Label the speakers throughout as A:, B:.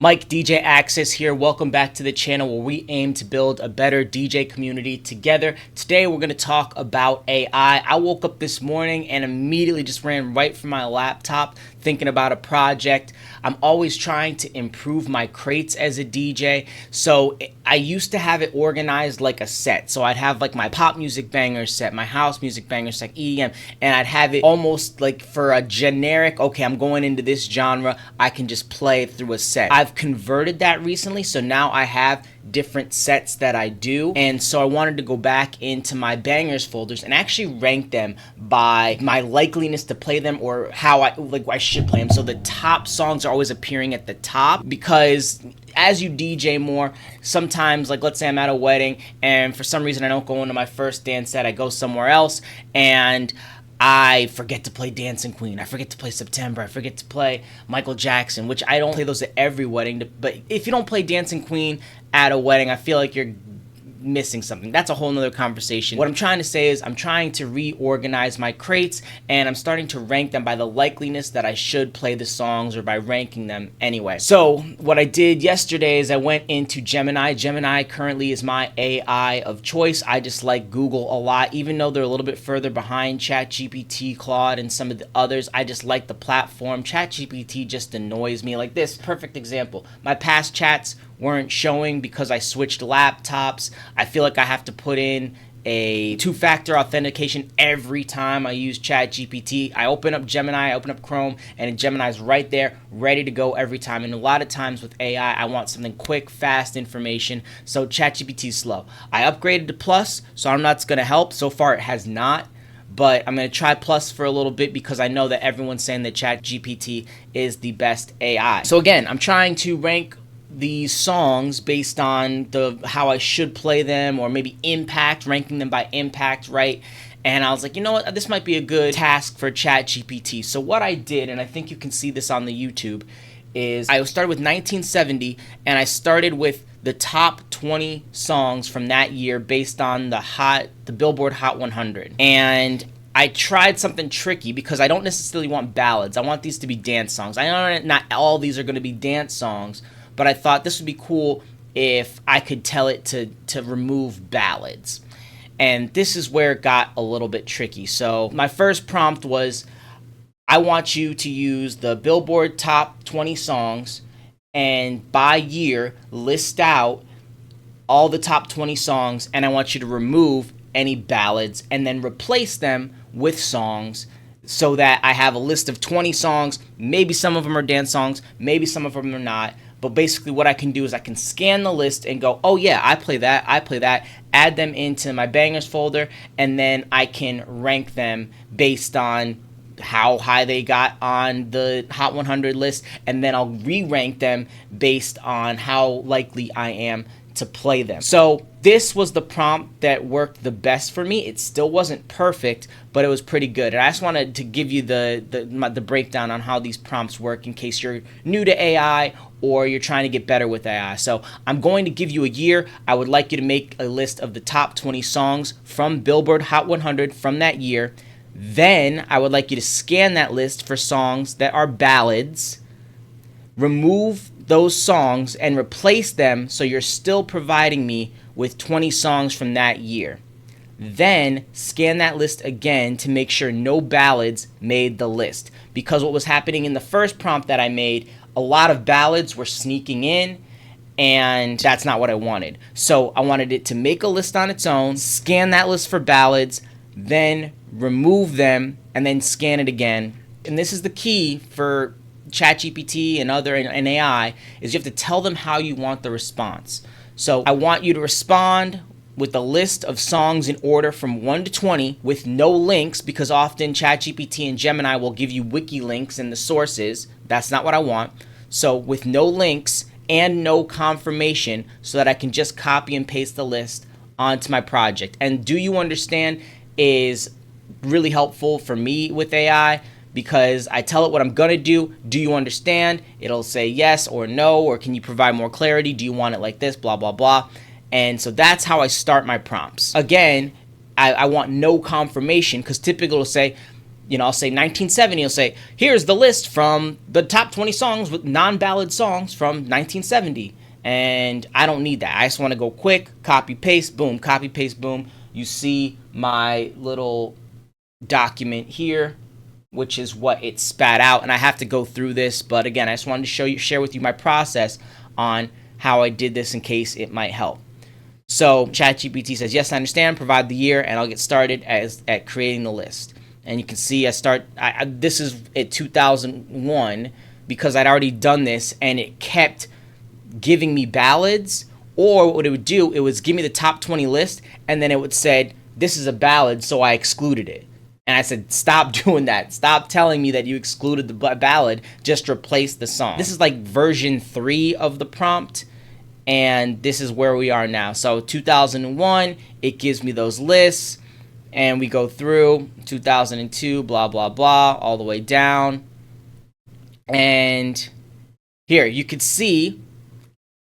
A: Mike, DJAXCESS here. Welcome back to the channel where we aim to build a better DJ community together. Today we're going to talk about AI. I woke up this morning and immediately just ran right from my laptop thinking about a project. I'm always trying to improve my crates as a DJ. So I used to have it organized like a set. So I'd have like my pop music banger set, my house music banger set, EDM, and I'd have it almost like for a generic, okay, I'm going into this genre, I can just play it through a set. I've converted that recently, so now I have different sets that I do, and so I wanted to go back into my bangers folders and actually rank them by my likeliness to play them or how I should play them. So the top songs are always appearing at the top, because as you DJ more, sometimes, like let's say I'm at a wedding and for some reason I don't go into my first dance set, I go somewhere else and I forget to play Dancing Queen, I forget to play September, I forget to play Michael Jackson, which I don't play those at every wedding. But if you don't play Dancing Queen at a wedding, I feel like you're missing something. That's a whole nother conversation. What I'm trying to say is I'm trying to reorganize my crates, and I'm starting to rank them by the likeliness that I should play the songs, or by ranking them anyway. So what I did yesterday is I went into Gemini. Gemini currently is my AI of choice. I just like Google a lot, even though they're a little bit further behind ChatGPT, Claude, and some of the others. I just like the platform. ChatGPT just annoys me. Like this perfect example, my past chats weren't showing because I switched laptops. I feel like I have to put in a two-factor authentication every time I use ChatGPT. I open up Gemini, I open up Chrome, and Gemini's right there, ready to go every time. And a lot of times with AI, I want something quick, fast information, so ChatGPT's slow. I upgraded to Plus, so I don't know if that's going to help. So far, it has not. But I'm going to try Plus for a little bit because I know that everyone's saying that ChatGPT is the best AI. So again, I'm trying to rank these songs based on how I should play them, or maybe impact, ranking them by impact, right? And I was like, you know what, this might be a good task for ChatGPT. So what I did, and I think you can see this on the YouTube, is I started with 1970, and I started with the top 20 songs from that year based on the Billboard Hot 100. And I tried something tricky because I don't necessarily want ballads. I want these to be dance songs. I know not all these are going to be dance songs, but I thought this would be cool if I could tell it to remove ballads. And this is where it got a little bit tricky. So my first prompt was, I want you to use the Billboard top 20 songs, and by year list out all the top 20 songs, and I want you to remove any ballads and then replace them with songs, so that I have a list of 20 songs. Maybe some of them are dance songs, maybe some of them are not. But basically what I can do is I can scan the list and go, oh yeah, I play that, add them into my bangers folder, and then I can rank them based on how high they got on the Hot 100 list, and then I'll re-rank them based on how likely I am to play them. So this was the prompt that worked the best for me. It still wasn't perfect, but it was pretty good. And I just wanted to give you the breakdown on how these prompts work in case you're new to AI or you're trying to get better with AI. So I'm going to give you a year. I would like you to make a list of the top 20 songs from Billboard Hot 100 from that year. Then I would like you to scan that list for songs that are ballads, remove those songs and replace them so you're still providing me with 20 songs from that year. Then scan that list again to make sure no ballads made the list, because what was happening in the first prompt that I made, a lot of ballads were sneaking in, and that's not what I wanted. So I wanted it to make a list on its own, scan that list for ballads, then remove them, and then scan it again. And this is the key for ChatGPT and and AI, is you have to tell them how you want the response. So I want you to respond with a list of songs in order from 1 to 20 with no links, because often ChatGPT and Gemini will give you wiki links and the sources. That's not what I want. So with no links and no confirmation, so that I can just copy and paste the list onto my project. And do you understand is really helpful for me with AI, because I tell it what I'm going to do. Do you understand? It'll say yes or no, or can you provide more clarity? Do you want it like this? Blah, blah, blah. And so that's how I start my prompts. Again, I want no confirmation, because typically it'll say, I'll say 1970. I'll say, here's the list from the top 20 songs with non-ballad songs from 1970. And I don't need that. I just want to go quick, copy, paste, boom, copy, paste, boom. You see my little document here, which is what it spat out. And I have to go through this. But again, I just wanted to share with you my process on how I did this in case it might help. So ChatGPT says, yes, I understand, provide the year, and I'll get started at creating the list. And you can see this is at 2001 because I'd already done this, and it kept giving me ballads. Or what it would do, it was give me the top 20 list, and then it would say, this is a ballad, so I excluded it. And I said, stop doing that. Stop telling me that you excluded the ballad. Just replace the song. This is like version 3 of the prompt. And this is where we are now. So 2001, it gives me those lists. And we go through 2002, blah, blah, blah, all the way down. And here, you could see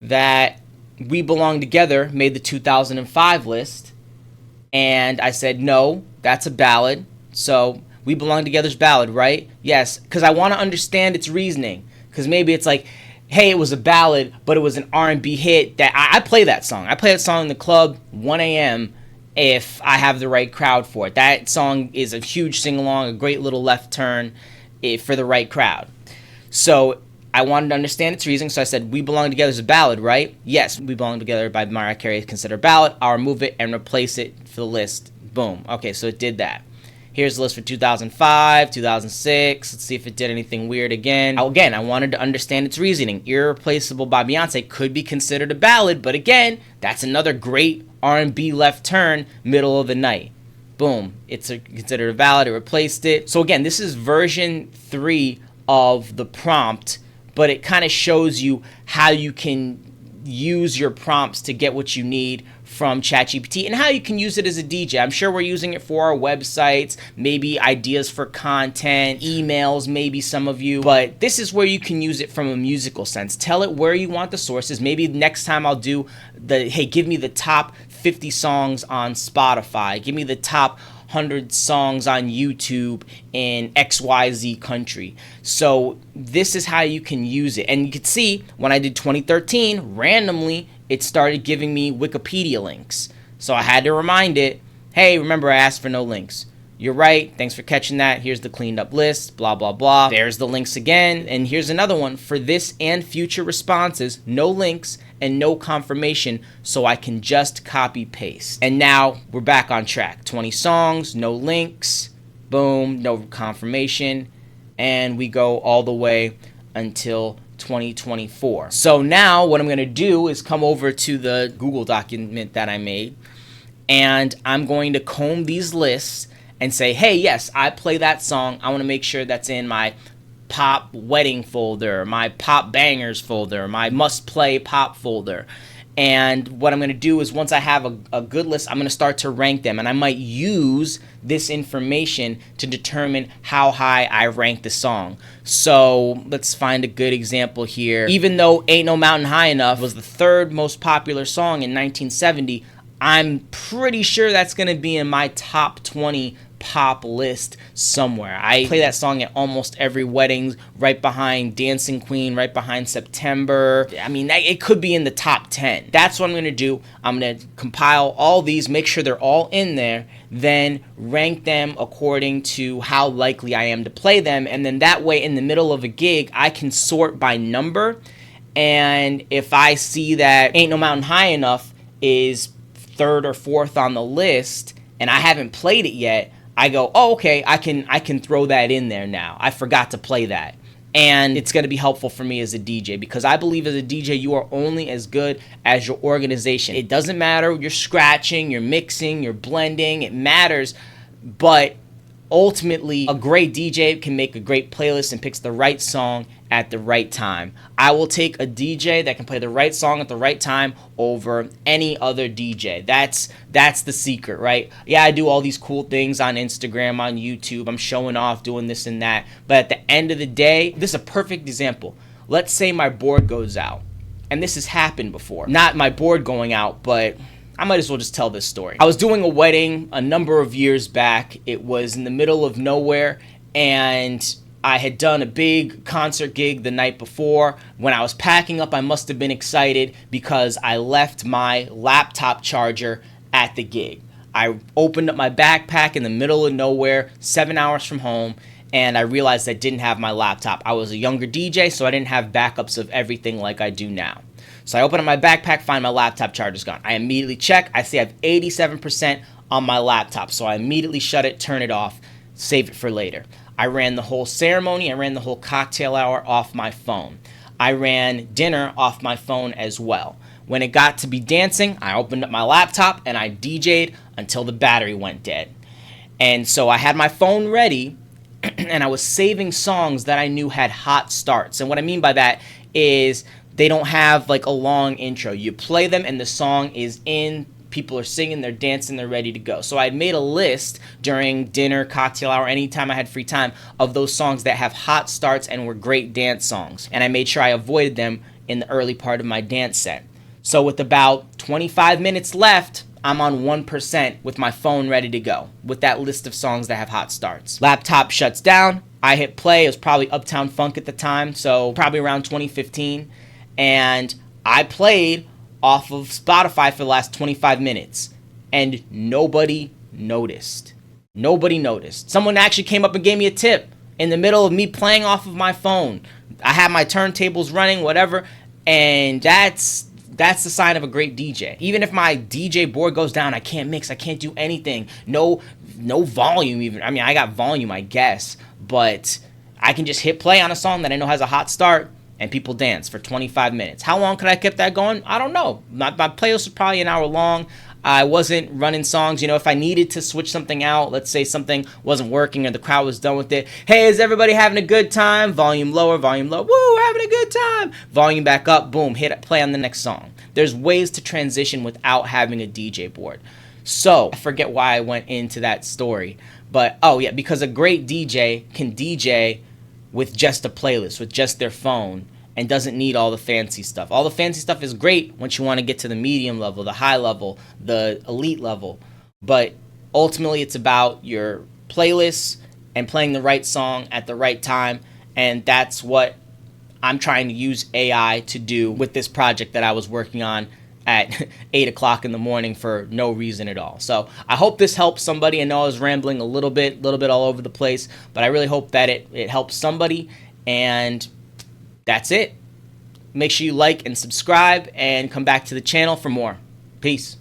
A: that We Belong Together made the 2005 list. And I said, no, that's a ballad. So We Belong Together's ballad, right? Yes, because I want to understand its reasoning. Because maybe it's like, hey, it was a ballad, but it was an R&B hit that I play that song. I play that song in the club 1 a.m. if I have the right crowd for it. That song is a huge sing-along, a great little left turn for the right crowd. So I wanted to understand its reasoning, so I said, We Belong Together is a ballad, right? Yes, We Belong Together by Mariah Carey is considered a ballad. I'll remove it and replace it for the list. Boom. Okay, so it did that. Here's the list for 2005, 2006. Let's see if it did anything weird again. Again, I wanted to understand its reasoning. Irreplaceable by Beyonce could be considered a ballad, but again, that's another great R&B left turn, middle of the night. Boom. It's considered a ballad. It replaced it. So again, this is version 3 of the prompt, but it kind of shows you how you can use your prompts to get what you need from ChatGPT and how you can use it as a DJ. I'm sure we're using it for our websites, maybe ideas for content, emails, maybe some of you, but this is where you can use it from a musical sense. Tell it where you want the sources. Maybe next time I'll do hey, give me the top 50 songs on Spotify. Give me the top 100 songs on YouTube in XYZ country. So this is how you can use it. And you can see when I did 2013, randomly, it started giving me Wikipedia links. So I had to remind it, hey, remember I asked for no links. You're right. Thanks for catching that. Here's the cleaned up list, blah, blah, blah. There's the links again. And here's another one. For this and future responses, no links and no confirmation, so I can just copy paste. And now we're back on track. 20 songs, no links, boom, no confirmation. And we go all the way until 2024. So now what I'm going to do is come over to the Google document that I made, and I'm going to comb these lists and say, hey, yes, I play that song. I want to make sure that's in my pop wedding folder, my pop bangers folder, my must play pop folder. And what I'm going to do is once I have a good list, I'm going to start to rank them. And I might use this information to determine how high I rank the song. So let's find a good example here. Even though Ain't No Mountain High Enough was the 3rd most popular song in 1970, I'm pretty sure that's going to be in my top 20 pop list somewhere. I play that song at almost every wedding, right behind Dancing Queen, right behind September. I mean, it could be in the top 10. That's what I'm going to do. I'm going to compile all these, make sure they're all in there, then rank them according to how likely I am to play them. And then that way, in the middle of a gig, I can sort by number. And if I see that Ain't No Mountain High Enough is 3rd or 4th on the list, and I haven't played it yet, I go, oh, okay, I can throw that in there now. I forgot to play that. And it's going to be helpful for me as a DJ, because I believe as a DJ, you are only as good as your organization. It doesn't matter, you're scratching, you're mixing, you're blending, it matters, but ultimately, a great DJ can make a great playlist and picks the right song at the right time. I will take a DJ that can play the right song at the right time over any other DJ. That's the secret, right? Yeah, I do all these cool things on Instagram, on YouTube. I'm showing off, doing this and that. But at the end of the day, this is a perfect example. Let's say my board goes out. And this has happened before. Not my board going out, but I might as well just tell this story. I was doing a wedding a number of years back. It was in the middle of nowhere, and I had done a big concert gig the night before. When I was packing up, I must have been excited because I left my laptop charger at the gig. I opened up my backpack in the middle of nowhere, 7 hours from home, and I realized I didn't have my laptop. I was a younger DJ, so I didn't have backups of everything like I do now. So I open up my backpack, find my laptop charger's gone. I immediately check. I see I have 87% on my laptop. So I immediately shut it, turn it off, save it for later. I ran the whole ceremony. I ran the whole cocktail hour off my phone. I ran dinner off my phone as well. When it got to be dancing, I opened up my laptop and I DJ'd until the battery went dead. And so I had my phone ready and I was saving songs that I knew had hot starts. And what I mean by that is they don't have like a long intro. You play them and the song is in, people are singing, they're dancing, they're ready to go. So I made a list during dinner, cocktail hour, anytime I had free time, of those songs that have hot starts and were great dance songs. And I made sure I avoided them in the early part of my dance set. So with about 25 minutes left, I'm on 1% with my phone ready to go with that list of songs that have hot starts. Laptop shuts down. I hit play. It was probably Uptown Funk at the time, so probably around 2015. And I played off of Spotify for the last 25 minutes, and nobody noticed. Nobody noticed. Someone actually came up and gave me a tip in the middle of me playing off of my phone. I had my turntables running, whatever, and that's the sign of a great DJ. Even if my DJ board goes down, I can't mix, I can't do anything. No volume even. I mean, I got volume, I guess, but I can just hit play on a song that I know has a hot start, and people dance for 25 minutes. How long could I keep that going? I don't know. My playlist was probably an hour long. I wasn't running songs. If I needed to switch something out, let's say something wasn't working or the crowd was done with it. Hey, is everybody having a good time? Volume lower, volume low. Woo, we're having a good time. Volume back up, boom, hit play on the next song. There's ways to transition without having a DJ board. So, I forget why I went into that story. But, oh yeah, because a great DJ can DJ with just a playlist, with just their phone, and doesn't need all the fancy stuff. All the fancy stuff is great once you want to get to the medium level, the high level, the elite level. But ultimately, it's about your playlists and playing the right song at the right time. And that's what I'm trying to use AI to do with this project that I was working on at 8 o'clock in the morning for no reason at all. So I hope this helps somebody. I know I was rambling a little bit all over the place, but I really hope that it helps somebody. And that's it. Make sure you like and subscribe and come back to the channel for more. Peace.